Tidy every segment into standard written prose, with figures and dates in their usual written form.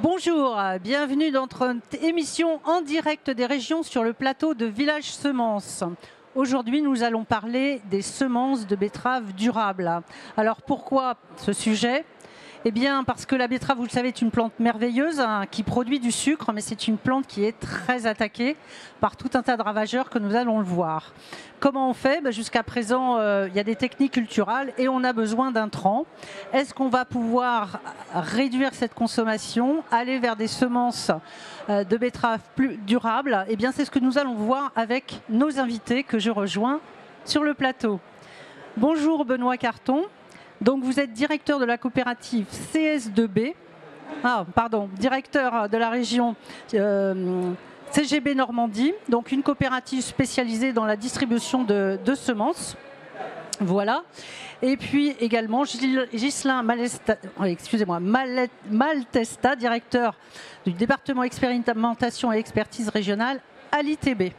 Bonjour, bienvenue dans notre émission en direct des régions sur le plateau de Village Semences. Aujourd'hui, nous allons parler des semences de betteraves durables. Alors pourquoi ce sujet ? Eh bien parce que la betterave, vous le savez, est une plante merveilleuse qui produit du sucre, mais c'est une plante qui est très attaquée par tout un tas de ravageurs que nous allons le voir. Comment on fait ? Jusqu'à présent, il y a des techniques culturales et on a besoin d'intrants. Est-ce qu'on va pouvoir réduire cette consommation, aller vers des semences de betteraves plus durables ? Eh bien, c'est ce que nous allons voir avec nos invités que je rejoins sur le plateau. Bonjour Benoît Carton. Donc vous êtes directeur de la coopérative CS2B, directeur de la région CGB Normandie, donc une coopérative spécialisée dans la distribution de semences. Voilà. Et puis également Ghislain Maltesta, directeur du département expérimentation et expertise régionale à l'ITB.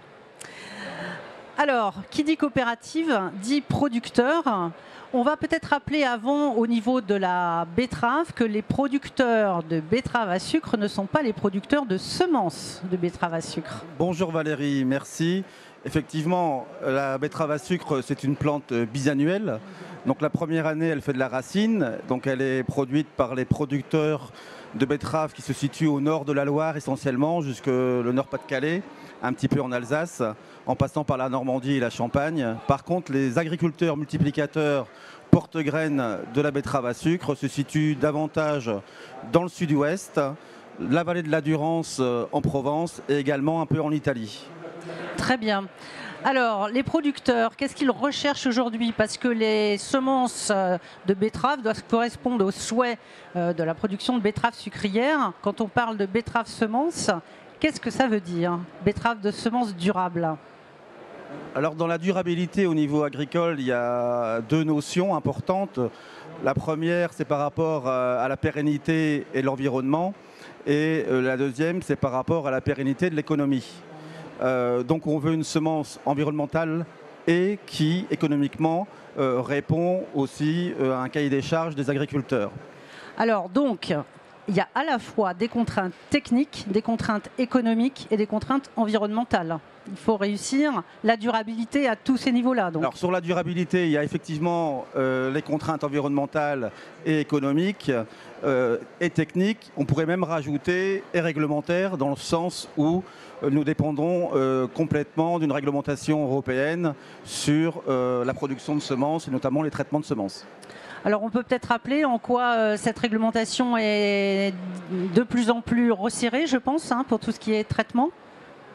Alors, qui dit coopérative dit producteur. On va peut-être rappeler avant, au niveau de la betterave, que les producteurs de betteraves à sucre ne sont pas les producteurs de semences de betteraves à sucre. Bonjour Valérie, merci. Effectivement, la betterave à sucre, c'est une plante bisannuelle. Donc la première année, elle fait de la racine. Donc elle est produite par les producteurs de betteraves qui se situent au nord de la Loire essentiellement, jusque le Nord-Pas-de-Calais, un petit peu en Alsace, en passant par la Normandie et la Champagne. Par contre, les agriculteurs multiplicateurs porte-graines de la betterave à sucre se situent davantage dans le sud-ouest, la vallée de la Durance en Provence et également un peu en Italie. Très bien. Alors, les producteurs, qu'est-ce qu'ils recherchent aujourd'hui ? Parce que les semences de betteraves doivent correspondre aux souhaits de la production de betteraves sucrières. Quand on parle de betterave semence, qu'est-ce que ça veut dire ? Betterave de semences durables. Alors dans la durabilité au niveau agricole, il y a deux notions importantes. La première, c'est par rapport à la pérennité et l'environnement. Et la deuxième, c'est par rapport à la pérennité de l'économie. Donc on veut une semence environnementale et qui, économiquement, répond aussi à un cahier des charges des agriculteurs. Alors donc, il y a à la fois des contraintes techniques, des contraintes économiques et des contraintes environnementales. Il faut réussir la durabilité à tous ces niveaux-là. Donc. Alors sur la durabilité, il y a effectivement les contraintes environnementales et économiques et techniques. On pourrait même rajouter et réglementaires dans le sens où nous dépendons complètement d'une réglementation européenne sur la production de semences et notamment les traitements de semences. Alors on peut peut-être rappeler en quoi cette réglementation est de plus en plus resserrée, je pense, pour tout ce qui est traitement.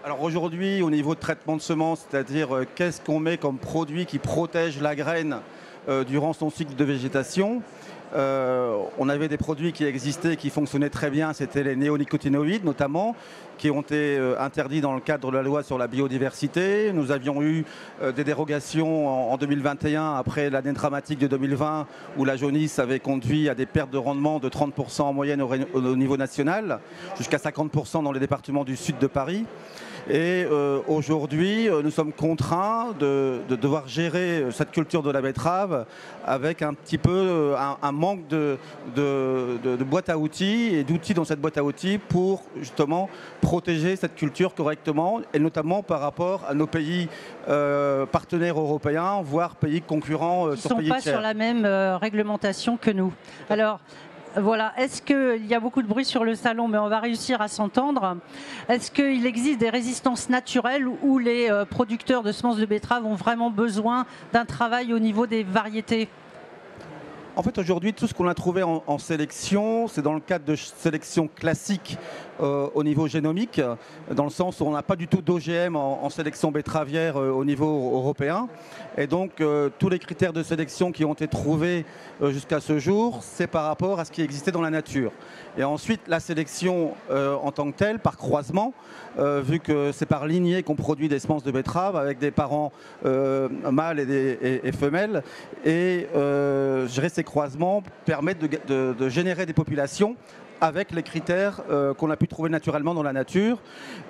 Alors aujourd'hui, au niveau de traitement de semences, c'est-à-dire qu'est-ce qu'on met comme produit qui protège la graine durant son cycle de végétation. On avait des produits qui existaient, qui fonctionnaient très bien, c'était les néonicotinoïdes notamment, qui ont été interdits dans le cadre de la loi sur la biodiversité. Nous avions eu des dérogations en 2021, après l'année dramatique de 2020, où la jaunisse avait conduit à des pertes de rendement de 30% en moyenne au niveau national, jusqu'à 50% dans les départements du sud de Paris. Et aujourd'hui, nous sommes contraints de devoir gérer cette culture de la betterave avec un petit peu un manque de boîte à outils et d'outils dans cette boîte à outils pour justement protéger cette culture correctement et notamment par rapport à nos pays partenaires européens, voire pays concurrents sur pays tiers. Ils ne sont pas sur la même réglementation que nous. Alors, voilà. Est-ce qu'il y a beaucoup de bruit sur le salon, mais on va réussir à s'entendre. Est-ce qu'il existe des résistances naturelles où les producteurs de semences de betterave ont vraiment besoin d'un travail au niveau des variétés ? En fait, aujourd'hui, tout ce qu'on a trouvé en sélection, c'est dans le cadre de sélection classique au niveau génomique, dans le sens où on n'a pas du tout d'OGM en sélection betteravière au niveau européen. Et donc, tous les critères de sélection qui ont été trouvés jusqu'à ce jour, c'est par rapport à ce qui existait dans la nature. Et ensuite, la sélection en tant que telle, par croisement, vu que c'est par lignée qu'on produit des semences de betterave avec des parents mâles et femelles. Et gérer ces croisements permettent de générer des populations avec les critères qu'on a pu trouver naturellement dans la nature,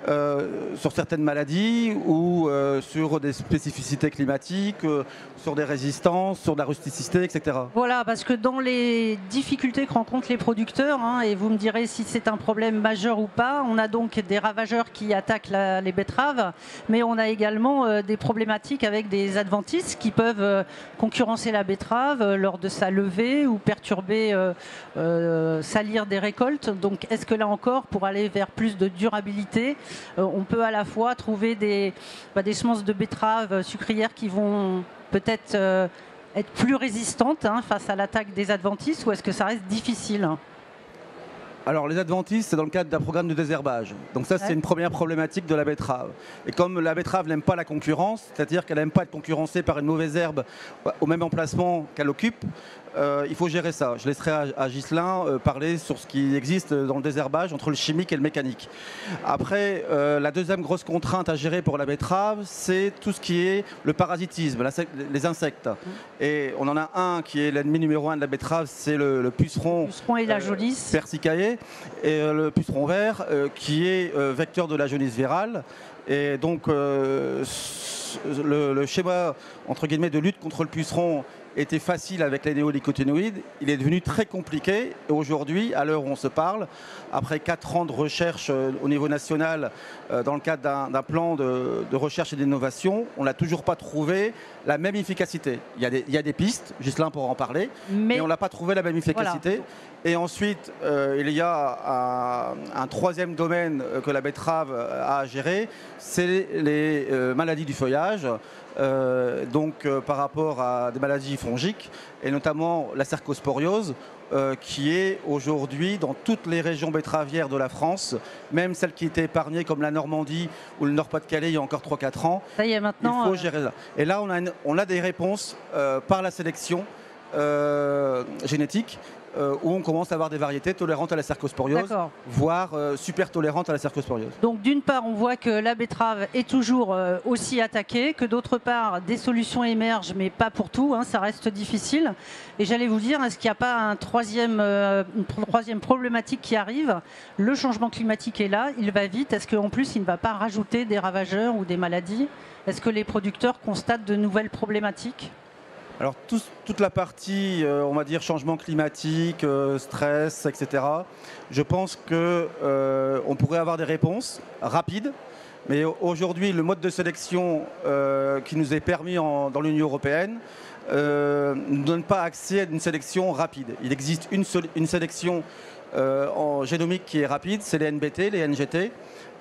sur certaines maladies ou sur des spécificités climatiques, sur des résistances, sur de la rusticité, etc. Voilà, parce que dans les difficultés que rencontrent les producteurs, hein, et vous me direz si c'est un problème majeur ou pas, on a donc des ravageurs qui attaquent les betteraves, mais on a également des problématiques avec des adventices qui peuvent concurrencer la betterave lors de sa levée ou perturber, salir des récoltes. Donc est-ce que là encore, pour aller vers plus de durabilité, on peut à la fois trouver des semences de betteraves sucrières qui vont peut-être être plus résistantes face à l'attaque des adventices, ou est-ce que ça reste difficile ? Alors les adventices, c'est dans le cadre d'un programme de désherbage. Donc ça, c'est une première problématique de la betterave. Et comme la betterave n'aime pas la concurrence, c'est-à-dire qu'elle n'aime pas être concurrencée par une mauvaise herbe au même emplacement qu'elle occupe, il faut gérer ça. Je laisserai à Ghislain parler sur ce qui existe dans le désherbage entre le chimique et le mécanique. Après, la deuxième grosse contrainte à gérer pour la betterave, c'est tout ce qui est le parasitisme, les insectes. Et on en a un qui est l'ennemi numéro 1 de la betterave, c'est le puceron, et la jaunisse persicaillé, et le puceron vert qui est vecteur de la jaunisse virale. Et donc le schéma entre guillemets de lutte contre le puceron était facile avec les néonicotinoïdes, il est devenu très compliqué. Et aujourd'hui, à l'heure où on se parle, après 4 ans de recherche au niveau national, dans le cadre d'un plan de recherche et d'innovation, on n'a toujours pas trouvé la même efficacité. Il y a des pistes, Ghislain pourra en parler, mais on n'a pas trouvé la même efficacité. Voilà. Et ensuite, il y a un troisième domaine que la betterave a à gérer, c'est les maladies du feuillage. Par rapport à des maladies fongiques et notamment la cercosporiose qui est aujourd'hui dans toutes les régions betteravières de la France, même celles qui étaient épargnées comme la Normandie ou le Nord-Pas-de-Calais il y a encore 3-4 ans. Ça y est, maintenant, il faut gérer ça. Et là, on a des réponses par la sélection génétique. Où on commence à avoir des variétés tolérantes à la cercosporiose, voire super tolérantes à la cercosporiose. Donc d'une part, on voit que la betterave est toujours aussi attaquée, que d'autre part, des solutions émergent, mais pas pour tout, ça reste difficile. Et j'allais vous dire, est-ce qu'il n'y a pas une troisième problématique qui arrive? Le changement climatique est là, il va vite. Est-ce qu'en plus, il ne va pas rajouter des ravageurs ou des maladies? Est-ce que les producteurs constatent de nouvelles problématiques? Alors toute la partie, on va dire, changement climatique, stress, etc., je pense qu'on pourrait avoir des réponses rapides, mais aujourd'hui, le mode de sélection qui nous est permis dans l'Union européenne ne donne pas accès à une sélection rapide. Il existe une sélection en génomique qui est rapide, c'est les NBT, les NGT,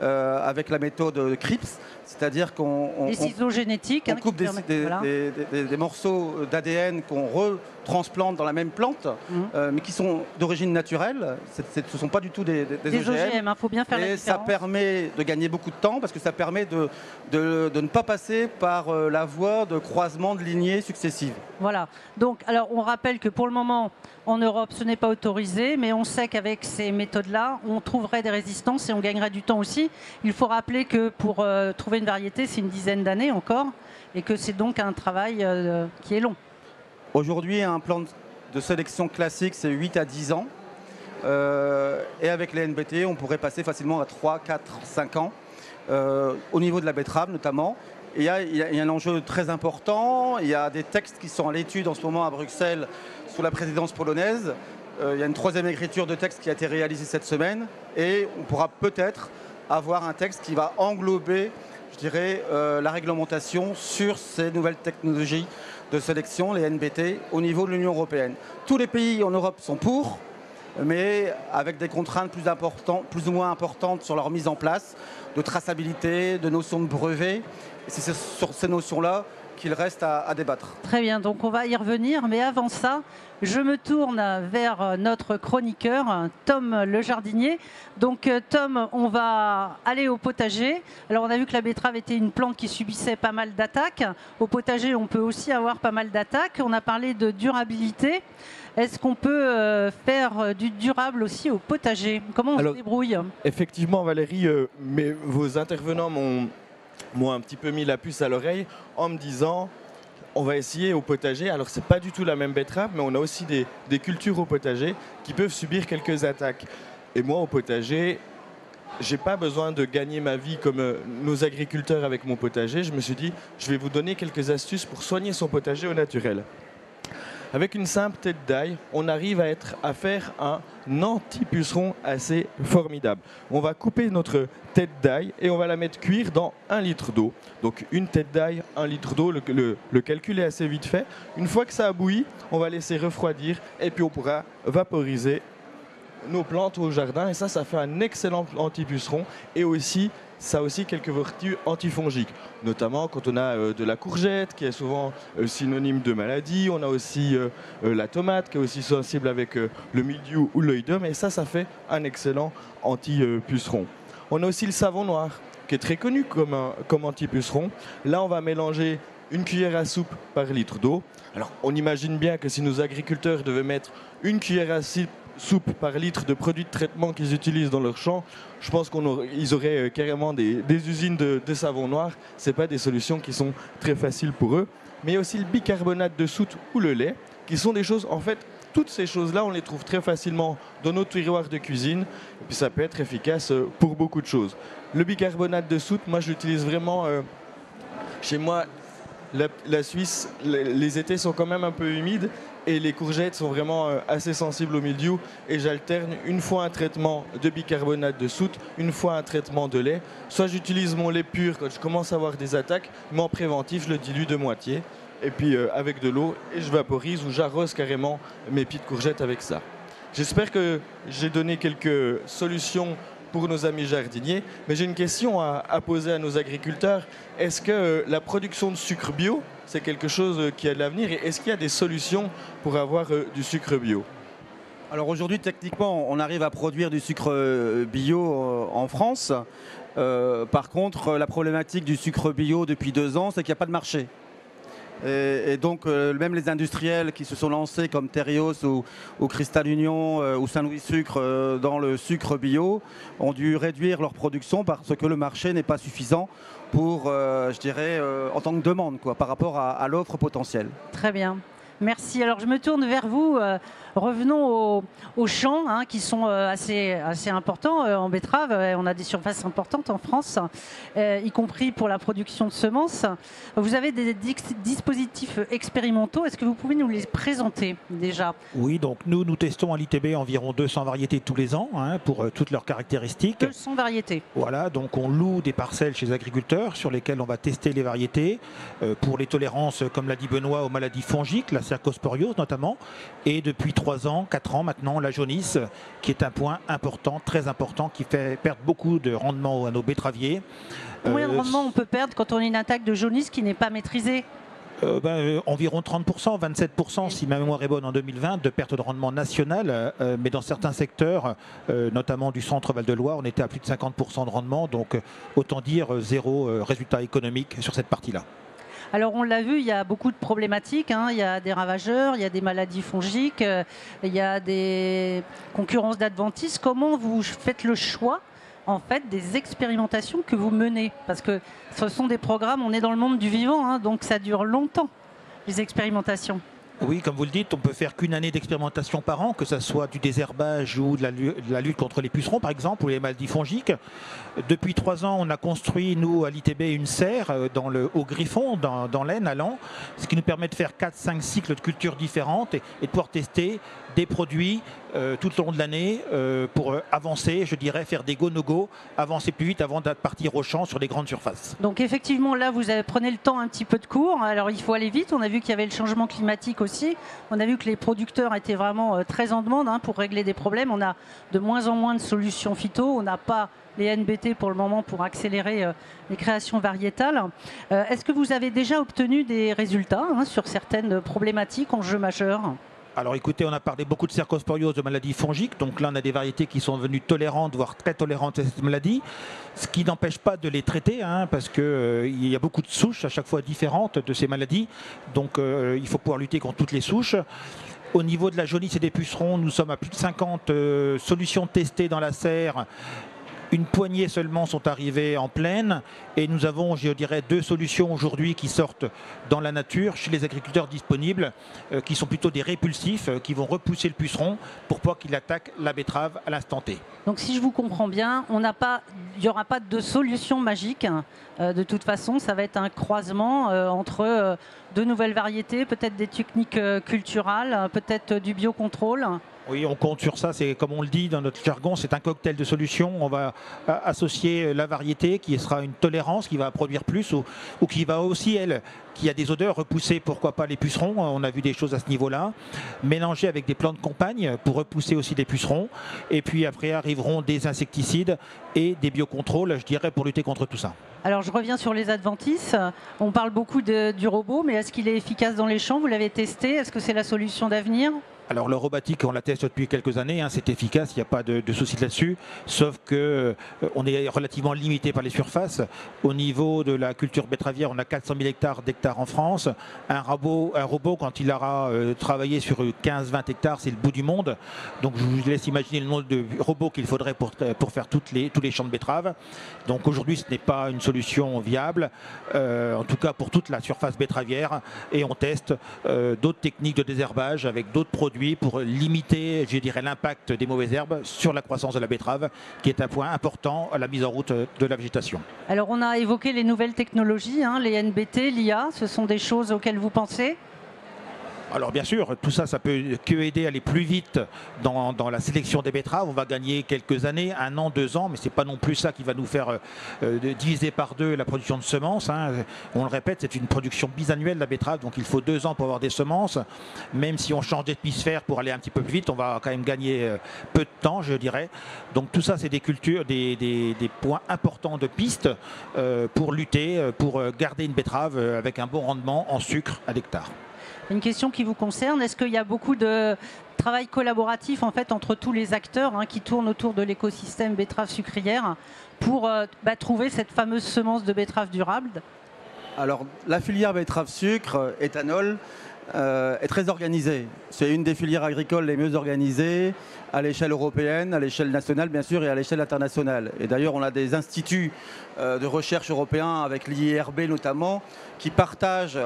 avec la méthode CRIPS, c'est-à-dire qu'on ciseaux génétiques, on coupe des morceaux d'ADN qu'on retransplante dans la même plante, mais qui sont d'origine naturelle. Ce ne sont pas du tout des OGM. Faut bien faire la différence. Ça permet de gagner beaucoup de temps parce que ça permet de ne pas passer par la voie de croisement de lignées successives. Voilà. Donc, alors, on rappelle que pour le moment, en Europe, ce n'est pas autorisé, mais on sait qu'avec ces méthodes-là, on trouverait des résistances et on gagnerait du temps aussi. Il faut rappeler que pour trouver une variété, c'est une dizaine d'années encore, et que c'est donc un travail qui est long. Aujourd'hui, un plan de sélection classique, c'est 8 à 10 ans. Et avec les NBT, on pourrait passer facilement à 3, 4, 5 ans, au niveau de la betterave notamment. Et il y a un enjeu très important. Il y a des textes qui sont à l'étude en ce moment à Bruxelles sous la présidence polonaise. Il y a une troisième écriture de texte qui a été réalisée cette semaine. Et on pourra peut-être avoir un texte qui va englober, je dirais, la réglementation sur ces nouvelles technologies de sélection, les NBT, au niveau de l'Union européenne. Tous les pays en Europe sont pour, mais avec des contraintes plus ou moins importantes sur leur mise en place, de traçabilité, de notions de brevet. C'est sur ces notions-là qu'il reste à débattre. Très bien, donc on va y revenir, mais avant ça, je me tourne vers notre chroniqueur, Tom le jardinier. Donc Tom, on va aller au potager. Alors on a vu que la betterave était une plante qui subissait pas mal d'attaques. Au potager, on peut aussi avoir pas mal d'attaques. On a parlé de durabilité. Est-ce qu'on peut faire du durable aussi au potager? Comment on se débrouille? Effectivement, Valérie, mais vos intervenants m'ont un petit peu mis la puce à l'oreille en me disant on va essayer au potager. Alors c'est pas du tout la même betterave, mais on a aussi des cultures au potager qui peuvent subir quelques attaques. Et moi, au potager, j'ai pas besoin de gagner ma vie comme nos agriculteurs avec mon potager. Je me suis dit, je vais vous donner quelques astuces pour soigner son potager au naturel. Avec une simple tête d'ail, on arrive à faire un anti-puceron assez formidable. On va couper notre tête d'ail et on va la mettre cuire dans 1 litre d'eau. Donc une tête d'ail, 1 litre d'eau, le calcul est assez vite fait. Une fois que ça a bouilli, on va laisser refroidir et puis on pourra vaporiser nos plantes au jardin. Et ça fait un excellent anti-puceron et aussi ça a aussi quelques vertus antifongiques, notamment quand on a de la courgette qui est souvent synonyme de maladie. On a aussi la tomate qui est aussi sensible avec le mildiou ou l'œil d'homme, et ça fait un excellent anti-puceron. On a aussi le savon noir qui est très connu comme anti-puceron. Là, on va mélanger 1 cuillère à soupe par litre d'eau. Alors, on imagine bien que si nos agriculteurs devaient mettre 1 cuillère à soupe par litre de produits de traitement qu'ils utilisent dans leur champ, je pense qu'ils auraient carrément des usines de savon noir. Ce n'est pas des solutions qui sont très faciles pour eux. Mais il y a aussi le bicarbonate de soude ou le lait, qui sont des choses, en fait, toutes ces choses-là, on les trouve très facilement dans nos tiroirs de cuisine. Et puis ça peut être efficace pour beaucoup de choses. Le bicarbonate de soude, moi je l'utilise vraiment chez moi. La Suisse, les étés sont quand même un peu humides et les courgettes sont vraiment assez sensibles au mildiou, et j'alterne une fois un traitement de bicarbonate de soude, une fois un traitement de lait. Soit j'utilise mon lait pur quand je commence à avoir des attaques, mais en préventif je le dilue de moitié et puis avec de l'eau, et je vaporise ou j'arrose carrément mes pieds de courgettes avec ça. J'espère que j'ai donné quelques solutions pour nos amis jardiniers, mais j'ai une question à poser à nos agriculteurs. Est-ce que la production de sucre bio, c'est quelque chose qui a de l'avenir, et est-ce qu'il y a des solutions pour avoir du sucre bio? Alors aujourd'hui, techniquement, on arrive à produire du sucre bio en France. Par contre, la problématique du sucre bio depuis 2 ans, c'est qu'il n'y a pas de marché. Et donc, même les industriels qui se sont lancés comme Terios ou Cristal Union ou Saint-Louis Sucre dans le sucre bio ont dû réduire leur production parce que le marché n'est pas suffisant pour, je dirais, en tant que demande, quoi, par rapport à l'offre potentielle. Très bien. Merci. Alors je me tourne vers vous. Revenons aux champs qui sont assez importants en betterave. On a des surfaces importantes en France, y compris pour la production de semences. Vous avez des dispositifs expérimentaux. Est-ce que vous pouvez nous les présenter déjà? Oui, donc nous testons à l'ITB environ 200 variétés tous les ans pour toutes leurs caractéristiques. 200 variétés. Voilà, donc on loue des parcelles chez les agriculteurs sur lesquelles on va tester les variétés pour les tolérances, comme l'a dit Benoît, aux maladies fongiques, la cercosporiose notamment, et depuis 3 ans, 4 ans maintenant, la jaunisse, qui est un point important, très important, qui fait perdre beaucoup de rendement à nos betteraviers. Combien de rendement on peut perdre quand on a une attaque de jaunisse qui n'est pas maîtrisée? Environ 30%, 27% si ma mémoire est bonne en 2020 de perte de rendement national, mais dans certains secteurs, notamment du centre Val-de-Loire, on était à plus de 50% de rendement, donc autant dire zéro résultat économique sur cette partie-là. Alors on l'a vu, il y a beaucoup de problématiques, il y a des ravageurs, il y a des maladies fongiques, il y a des concurrences d'adventices. Comment vous faites le choix en fait des expérimentations que vous menez? Parce que ce sont des programmes, on est dans le monde du vivant, donc ça dure longtemps, les expérimentations. Oui, comme vous le dites, on peut faire qu'une année d'expérimentation par an, que ce soit du désherbage ou de la lutte contre les pucerons, par exemple, ou les maladies fongiques. Depuis 3 ans, on a construit, nous, à l'ITB, une serre au Griffon, dans l'Aisne, à Laon, ce qui nous permet de faire 4-5 cycles de cultures différentes et de pouvoir tester des produits tout au long de l'année pour avancer, je dirais, faire des go-no-go, avancer plus vite avant de partir au champ sur les grandes surfaces. Donc effectivement, là, vous prenez le temps un petit peu de court. Alors il faut aller vite. On a vu qu'il y avait le changement climatique aussi. On a vu que les producteurs étaient vraiment très en demande pour régler des problèmes. On a de moins en moins de solutions phyto. On n'a pas les NBT pour le moment pour accélérer les créations variétales. Est-ce que vous avez déjà obtenu des résultats sur certaines problématiques, enjeux majeurs? Alors écoutez, on a parlé beaucoup de cercosporiose, de maladies fongiques, donc là on a des variétés qui sont devenues tolérantes, voire très tolérantes à cette maladie, ce qui n'empêche pas de les traiter, parce qu'il y a beaucoup de souches à chaque fois différentes de ces maladies, donc il faut pouvoir lutter contre toutes les souches. Au niveau de la jaunisse et des pucerons, nous sommes à plus de 50 solutions testées dans la serre, Une poignée seulement sont arrivés en plaine et nous avons, je dirais, 2 solutions aujourd'hui qui sortent dans la nature chez les agriculteurs disponibles, qui sont plutôt des répulsifs, qui vont repousser le puceron pour pas qu'il attaque la betterave à l'instant T. Donc si je vous comprends bien, il n'y aura pas de solution magique. De toute façon, ça va être un croisement entre de nouvelles variétés, peut-être des techniques culturales, peut-être du biocontrôle. Oui, on compte sur ça. C'est comme on le dit dans notre jargon, c'est un cocktail de solutions. On va associer la variété qui sera une tolérance, qui va produire plus ou qui va aussi, elle, qui a des odeurs, repousser pourquoi pas les pucerons. On a vu des choses à ce niveau-là. Mélanger avec des plantes de campagne pour repousser aussi les pucerons. Et puis après arriveront des insecticides et des biocontrôles, je dirais, pour lutter contre tout ça. Alors je reviens sur les adventices. On parle beaucoup du robot, mais est-ce qu'il est efficace dans les champs? Vous l'avez testé? Est-ce que c'est la solution d'avenir? Alors le robotique, on la teste depuis quelques années, hein, c'est efficace, il n'y a pas de souci là-dessus, sauf qu'on est relativement limité par les surfaces. Au niveau de la culture betteravière, on a 400 000 d'hectares en France. Un robot, quand il aura travaillé sur 15-20 hectares, c'est le bout du monde. Donc je vous laisse imaginer le nombre de robots qu'il faudrait pour faire tous les champs de betteraves. Donc aujourd'hui, ce n'est pas une solution viable, en tout cas pour toute la surface betteravière. Et on teste d'autres techniques de désherbage avec d'autres produits pour limiter, je dirais, l'impact des mauvaises herbes sur la croissance de la betterave, qui est un point important à la mise en route de la végétation. Alors on a évoqué les nouvelles technologies, hein, les NBT, l'IA, ce sont des choses auxquelles vous pensez? Alors bien sûr, tout ça, ça peut que aider à aller plus vite dans la sélection des betteraves. On va gagner quelques années, 1 an, 2 ans, mais ce n'est pas non plus ça qui va nous faire diviser par 2 la production de semences, hein. On le répète, c'est une production bisannuelle la betterave, donc il faut 2 ans pour avoir des semences. Même si on change d'hémisphère pour aller un petit peu plus vite, on va quand même gagner peu de temps, je dirais. Donc tout ça, c'est des cultures, des points importants de piste pour lutter, pour garder une betterave avec un bon rendement en sucre à l'hectare. Une question qui vous concerne, est-ce qu'il y a beaucoup de travail collaboratif en fait, entre tous les acteurs qui tournent autour de l'écosystème betterave sucrière pour trouver cette fameuse semence de betterave durable? Alors la filière betterave sucre, éthanol, est très organisée. C'est une des filières agricoles les mieux organisées à l'échelle européenne, à l'échelle nationale bien sûr et à l'échelle internationale. Et d'ailleurs on a des instituts de recherche européens avec l'IRB notamment qui partagent,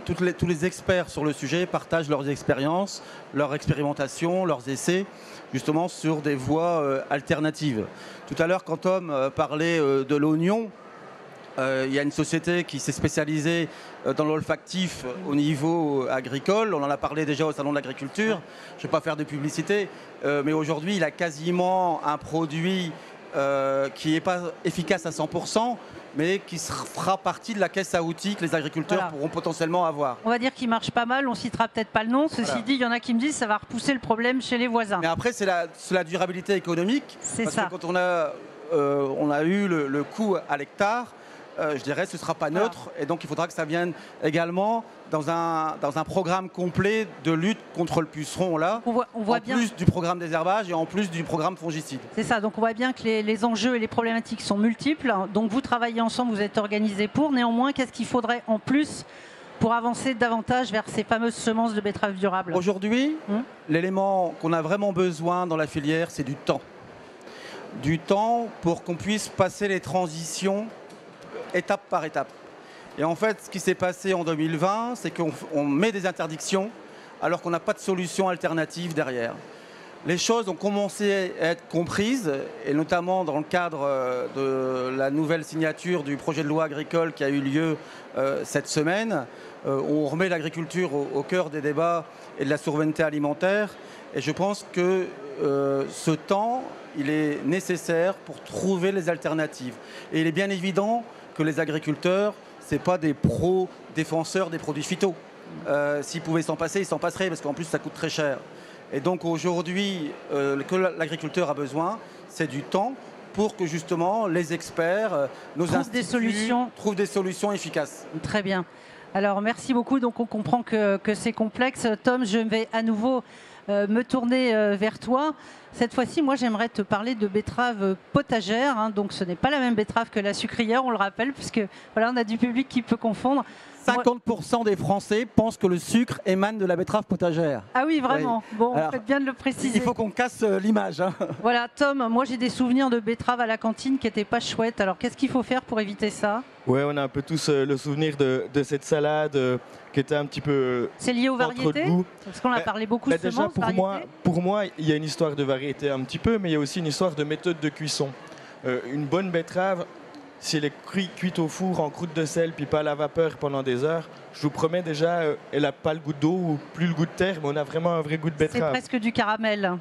tous les experts sur le sujet partagent leurs expériences, leurs expérimentations, leurs essais justement sur des voies alternatives. Tout à l'heure quand Tom parlait de l'oignon, il y a une société qui s'est spécialisée dans l'olfactif au niveau agricole. On en a parlé déjà au Salon de l'Agriculture. Je ne vais pas faire de publicité, mais aujourd'hui, il a quasiment un produit qui n'est pas efficace à 100%, mais qui fera partie de la caisse à outils que les agriculteurs pourront potentiellement avoir. On va dire qu'il marche pas mal, on ne citera peut-être pas le nom. Ceci dit, il y en a qui me disent que ça va repousser le problème chez les voisins. Mais après, c'est la durabilité économique. C'est parce ça. Que quand on a eu le coût à l'hectare, je dirais ce ne sera pas neutre et donc il faudra que ça vienne également dans un programme complet de lutte contre le puceron là, on voit en bien plus du programme désherbage et en plus du programme fongicide. C'est ça, donc on voit bien que les enjeux et les problématiques sont multiples, donc vous travaillez ensemble, vous êtes organisés pour, néanmoins qu'est-ce qu'il faudrait en plus pour avancer davantage vers ces fameuses semences de betteraves durables? Aujourd'hui, l'élément qu'on a vraiment besoin dans la filière, c'est du temps. Du temps pour qu'on puisse passer les transitions étape par étape. Et en fait, ce qui s'est passé en 2020, c'est qu'on met des interdictions alors qu'on n'a pas de solution alternative derrière. Les choses ont commencé à être comprises, et notamment dans le cadre de la nouvelle signature du projet de loi agricole qui a eu lieu cette semaine. On remet l'agriculture au cœur des débats et de la souveraineté alimentaire. Et je pense que ce temps, il est nécessaire pour trouver les alternatives. Et il est bien évident que les agriculteurs, ce n'est pas des pro-défenseurs des produits phyto. S'ils pouvaient s'en passer, ils s'en passeraient, parce qu'en plus, ça coûte très cher. Et donc aujourd'hui, que l'agriculteur a besoin, c'est du temps pour que justement les experts, nos instituts, trouvent des solutions efficaces. Très bien. Alors merci beaucoup. Donc on comprend que c'est complexe. Tom, je vais à nouveau me tourner vers toi. Cette fois-ci, moi, j'aimerais te parler de betterave potagère. Donc, ce n'est pas la même betterave que la sucrière, on le rappelle, puisque voilà, on a du public qui peut confondre. 50% des Français pensent que le sucre émane de la betterave potagère. Ah oui, vraiment. Bon, Alors, faites bien de le préciser. Il faut qu'on casse l'image. Hein. Voilà, Tom, moi j'ai des souvenirs de betteraves à la cantine qui n'étaient pas chouettes. Alors qu'est-ce qu'il faut faire pour éviter ça? Ouais, on a un peu tous le souvenir de cette salade qui était un petit peu C'est lié aux entre de variétés? goût. Parce qu'on a parlé beaucoup de Déjà, semences, pour moi, il y a une histoire de variété un petit peu, mais il y a aussi une histoire de méthode de cuisson. Une bonne betterave, si elle est cuite au four en croûte de sel, puis pas à la vapeur pendant des heures, je vous promets déjà, elle n'a pas le goût d'eau ou plus le goût de terre, mais on a vraiment un vrai goût de C'est betterave. presque du caramel.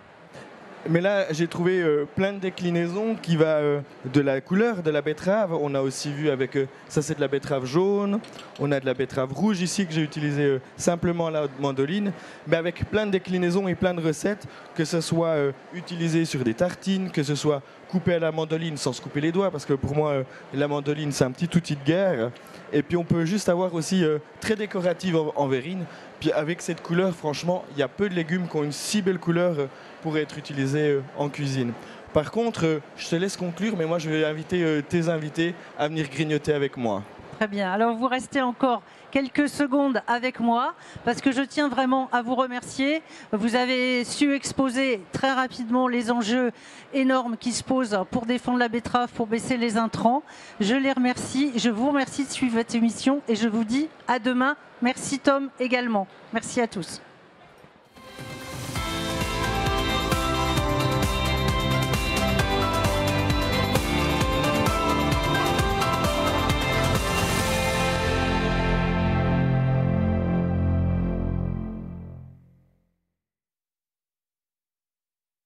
Mais là, j'ai trouvé plein de déclinaisons qui va de la couleur de la betterave. On a aussi vu avec ça, c'est de la betterave jaune. On a de la betterave rouge ici que j'ai utilisé simplement la mandoline, mais avec plein de déclinaisons et plein de recettes, que ce soit utilisé sur des tartines, que ce soit coupé à la mandoline sans se couper les doigts, parce que pour moi, la mandoline, c'est un petit outil de guerre. Et puis on peut juste avoir aussi très décorative en verrine. Puis avec cette couleur, franchement, il y a peu de légumes qui ont une si belle couleur pour être utilisés en cuisine. Par contre, je te laisse conclure, mais moi je vais inviter tes invités à venir grignoter avec moi. Très bien. Alors vous restez encore quelques secondes avec moi parce que je tiens vraiment à vous remercier. Vous avez su exposer très rapidement les enjeux énormes qui se posent pour défendre la betterave, pour baisser les intrants. Je les remercie. Je vous remercie de suivre cette émission et je vous dis à demain. Merci Tom également. Merci à tous.